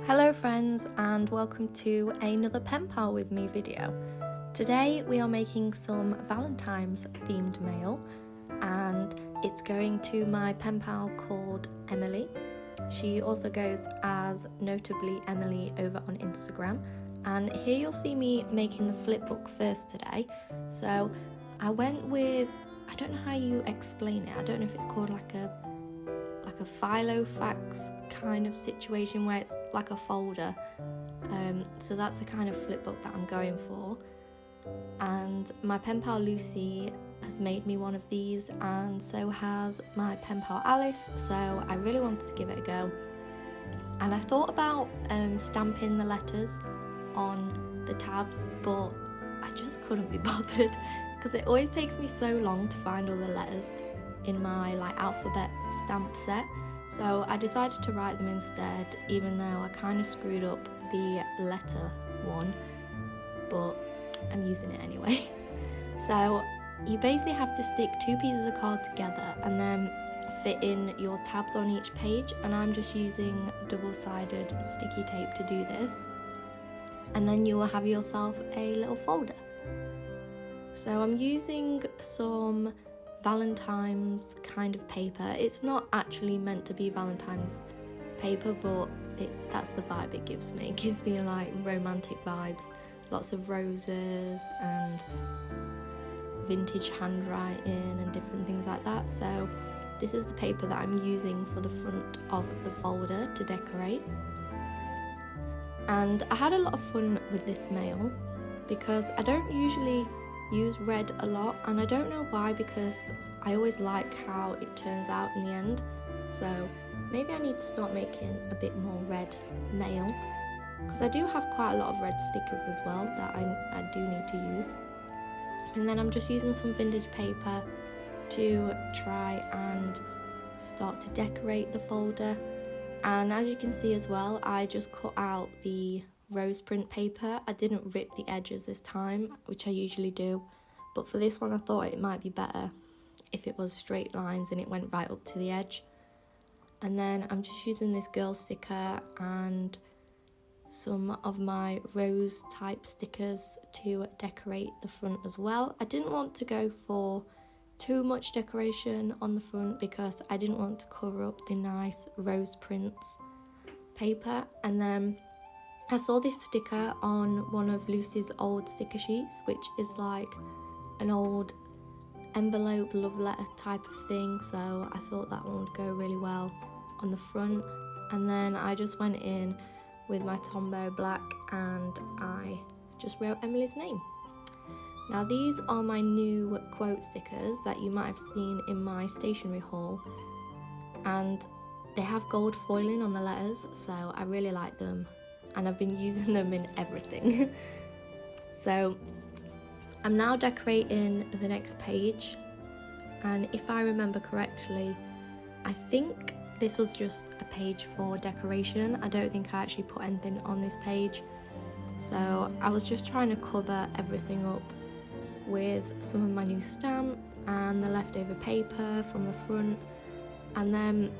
Hello friends, and welcome to another PENPAL with me video. Today we are making some Valentine's themed mail, and it's going to my pen pal called Emily. She also goes as Notably Emily over on Instagram, and here you'll see me making the flip book first today. So I went with, I don't know how you explain it, I don't know if it's called like a filofax kind of situation where it's like a folder. So that's the kind of flip book that I'm going for. And my pen pal Lucy has made me one of these, and so has my pen pal Alice, so I really wanted to give it a go. And I thought about stamping the letters on the tabs, but I just couldn't be bothered because it always takes me so long to find all the letters in my alphabet stamp set. So I decided to write them instead, even though I kind of screwed up the letter one, but I'm using it anyway. So you basically have to stick two pieces of card together and then fit in your tabs on each page, and I'm just using double-sided sticky tape to do this, and then you will have yourself a little folder. So I'm using some Valentine's kind of paper. It's not actually meant to be Valentine's paper, but that's the vibe it gives me. It gives me like romantic vibes, lots of roses and vintage handwriting and different things like that. So this is the paper that I'm using for the front of the folder to decorate. And I had a lot of fun with this mail because I don't usually use red a lot, and I don't know why, because I always like how it turns out in the end. So maybe I need to start making a bit more red mail, because I do have quite a lot of red stickers as well that I do need to use. And then I'm just using some vintage paper to try and start to decorate the folder. And as you can see as well, I just cut out the rose print paper. I didn't rip the edges this time, which I usually do, but for this one I thought it might be better if it was straight lines and it went right up to the edge. And then I'm just using this girl sticker and some of my rose type stickers to decorate the front as well. I didn't want to go for too much decoration on the front because I didn't want to cover up the nice rose prints paper. And then I saw this sticker on one of Lucy's old sticker sheets, which is like an old envelope love letter type of thing, so I thought that one would go really well on the front. And then I just went in with my Tombow black and I just wrote Emily's name. Now these are my new quote stickers that you might have seen in my stationery haul, and they have gold foiling on the letters, so I really like them. And I've been using them in everything. So I'm now decorating the next page, and if I remember correctly, I think this was just a page for decoration. I don't think I actually put anything on this page, so I was just trying to cover everything up with some of my new stamps and the leftover paper from the front. And then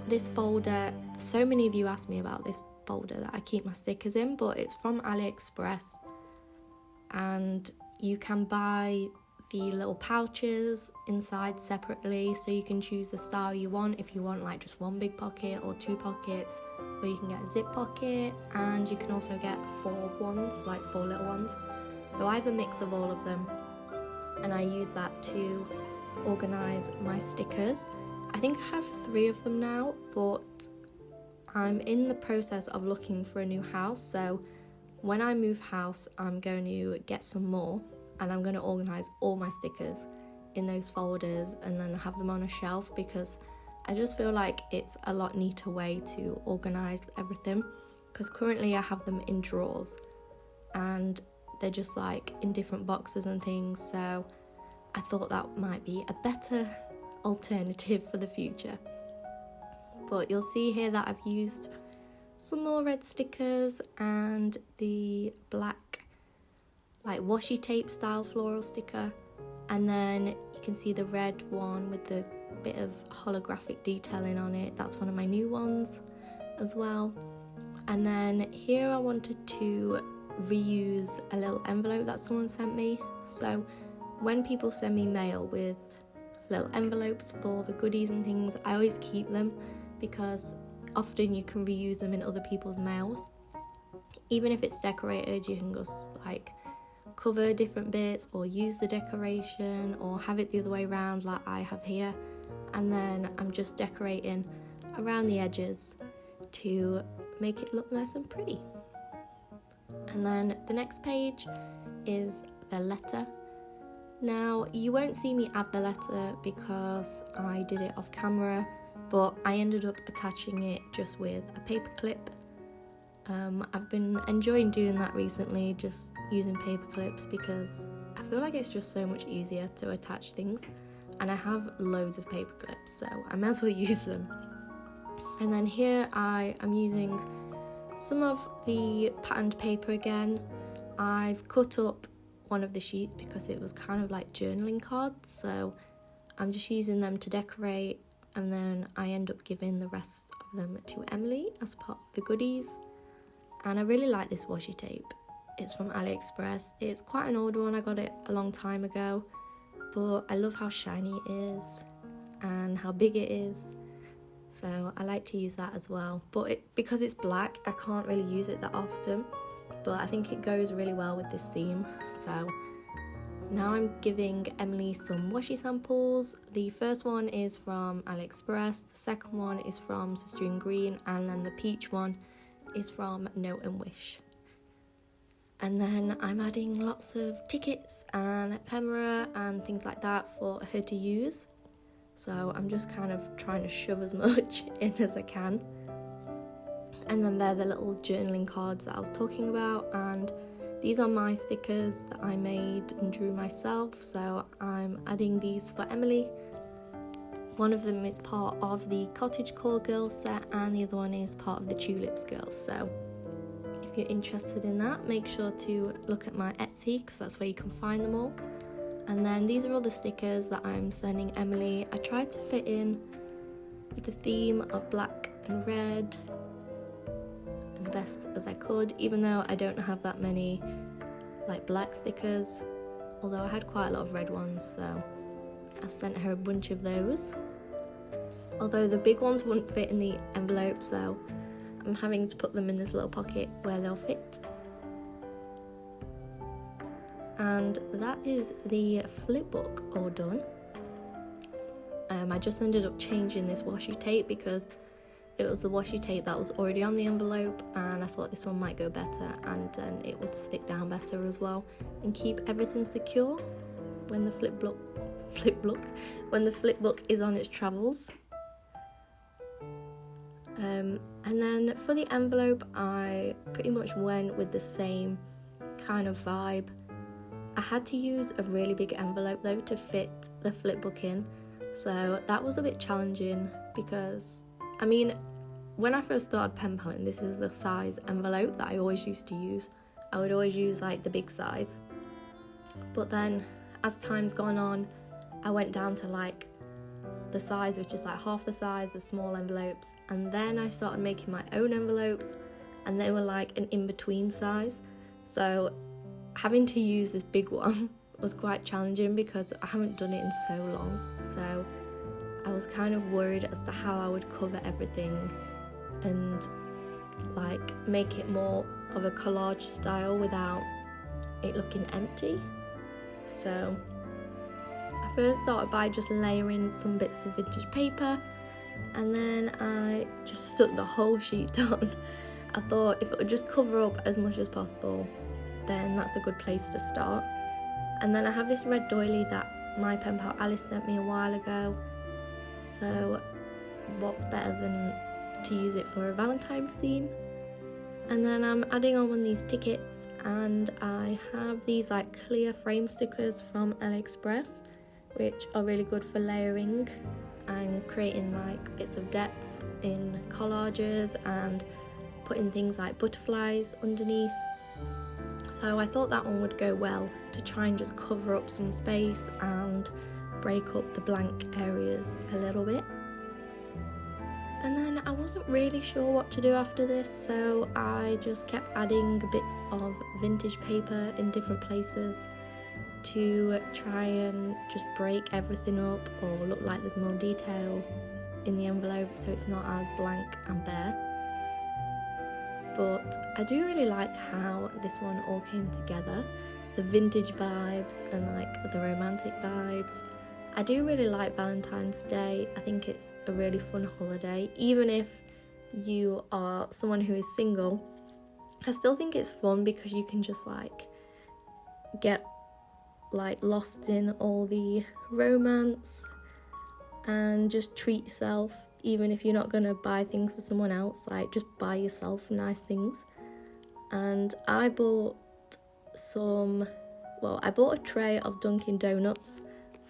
this folder, so many of you asked me about this folder that I keep my stickers in, but it's from AliExpress, and you can buy the little pouches inside separately, so you can choose the style you want, if you want like just one big pocket or two pockets, or you can get a zip pocket, and you can also get four little ones. So I have a mix of all of them, and I use that to organise my stickers. I think I have 3 of them now, but I'm in the process of looking for a new house, so when I move house I'm going to get some more, and I'm going to organise all my stickers in those folders and then have them on a shelf, because I just feel like it's a lot neater way to organise everything, because currently I have them in drawers and they're just like in different boxes and things, so I thought that might be a better alternative for the future. But you'll see here that I've used some more red stickers and the black washi tape style floral sticker, and then you can see the red one with the bit of holographic detailing on it. That's one of my new ones as well. And then here I wanted to reuse a little envelope that someone sent me. So when people send me mail with little envelopes for the goodies and things, I always keep them because often you can reuse them in other people's mails. Even if it's decorated, you can just like cover different bits or use the decoration or have it the other way around like I have here, and then I'm just decorating around the edges to make it look nice and pretty. And then the next page is the letter. Now you won't see me add the letter because I did it off camera, but I ended up attaching it just with a paper clip. I've been enjoying doing that recently, just using paper clips, because I feel like it's just so much easier to attach things, and I have loads of paper clips, so I might as well use them. And then here I am using some of the patterned paper again. I've cut up one of the sheets because it was kind of like journaling cards, so I'm just using them to decorate, and then I end up giving the rest of them to Emily as part of the goodies. And I really like this washi tape. It's from AliExpress. It's quite an old one, I got it a long time ago, but I love how shiny it is and how big it is, so I like to use that as well. But because it's black, I can't really use it that often, but I think it goes really well with this theme. So now I'm giving Emily some washi samples. The first one is from AliExpress, the second one is from Sister in Green, and then the peach one is from Note and Wish. And then I'm adding lots of tickets and ephemera and things like that for her to use. So I'm just kind of trying to shove as much in as I can. And then they're the little journaling cards that I was talking about, and these are my stickers that I made and drew myself, so I'm adding these for Emily. One of them is part of the Cottagecore Girls set, and the other one is part of the Tulips Girls. So if you're interested in that, make sure to look at my Etsy because that's where you can find them all. And then these are all the stickers that I'm sending Emily. I tried to fit in with the theme of black and red as best as I could, even though I don't have that many like black stickers, although I had quite a lot of red ones, so I've sent her a bunch of those. Although the big ones wouldn't fit in the envelope, so I'm having to put them in this little pocket where they'll fit. And that is the flip book all done. I just ended up changing this washi tape because it was the washi tape that was already on the envelope, and I thought this one might go better, and then it would stick down better as well and keep everything secure when the flip book is on its travels. And then for the envelope, I pretty much went with the same kind of vibe. I had to use a really big envelope though to fit the flip book in, so that was a bit challenging because, I mean, when I first started pen paling, this is the size envelope that I always used to use. I would always use like the big size, but then as time's gone on, I went down to like the size which is like half the size, the small envelopes, and then I started making my own envelopes, and they were like an in-between size, so having to use this big one was quite challenging because I haven't done it in so long, so I was kind of worried as to how I would cover everything and like make it more of a collage style without it looking empty. So I first started by just layering some bits of vintage paper, and then I just stuck the whole sheet on. I thought if it would just cover up as much as possible, then that's a good place to start. And then I have this red doily that my pen pal Alice sent me a while ago, so what's better than to use it for a Valentine's theme? And then I'm adding on one of these tickets, and I have these like clear frame stickers from AliExpress, which are really good for layering and creating like bits of depth in collages and putting things like butterflies underneath. So I thought that one would go well to try and just cover up some space and break up the blank areas a little bit. And then I wasn't really sure what to do after this, so I just kept adding bits of vintage paper in different places to try and just break everything up or look like there's more detail in the envelope so it's not as blank and bare. But I do really like how this one all came together, the vintage vibes and like the romantic vibes. I do really like Valentine's Day. I think it's a really fun holiday. Even if you are someone who is single, I still think it's fun because you can just like get like lost in all the romance and just treat yourself. Even if you're not going to buy things for someone else, like just buy yourself nice things. And I bought a tray of Dunkin' Donuts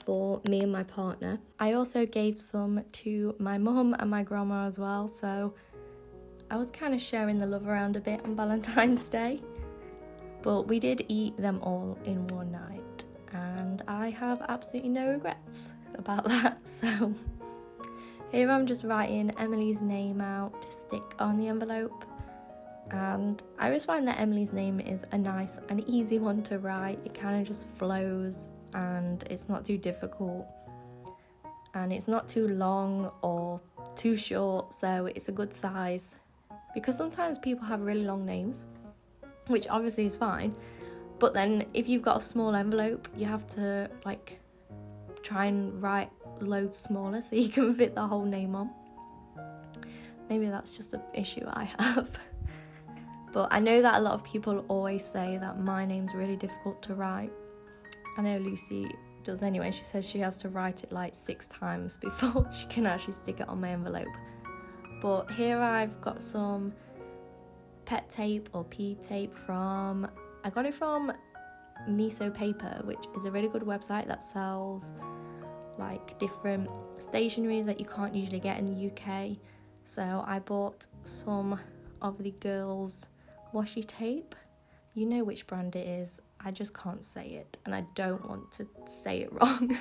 for me and my partner. I also gave some to my mum and my grandma as well, so I was kind of sharing the love around a bit on Valentine's Day. But we did eat them all in one night, and I have absolutely no regrets about that. So here I'm just writing Emily's name out to stick on the envelope, and I always find that Emily's name is a nice and easy one to write. It kind of just flows and it's not too difficult and it's not too long or too short, so it's a good size, because sometimes people have really long names, which obviously is fine, but then if you've got a small envelope you have to like try and write loads smaller so you can fit the whole name on. Maybe that's just an issue I have. But I know that a lot of people always say that my name's really difficult to write. I know Lucy does anyway. She says she has to write it like 6 times before she can actually stick it on my envelope. But here I've got some pet tape or P tape I got it from Miso Paper, which is a really good website that sells like different stationeries that you can't usually get in the UK. So I bought some of the girls' washi tape. You know which brand it is. I just can't say it, and I don't want to say it wrong.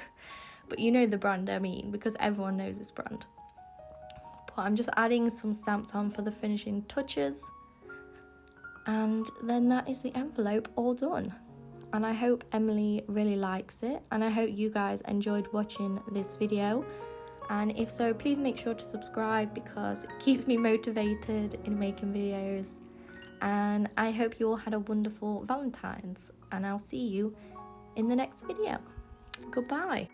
But you know the brand I mean, because everyone knows this brand. But I'm just adding some stamps on for the finishing touches. And then that is the envelope all done. And I hope Emily really likes it, and I hope you guys enjoyed watching this video. And if so, please make sure to subscribe because it keeps me motivated in making videos. And I hope you all had a wonderful Valentine's, and I'll see you in the next video. Goodbye.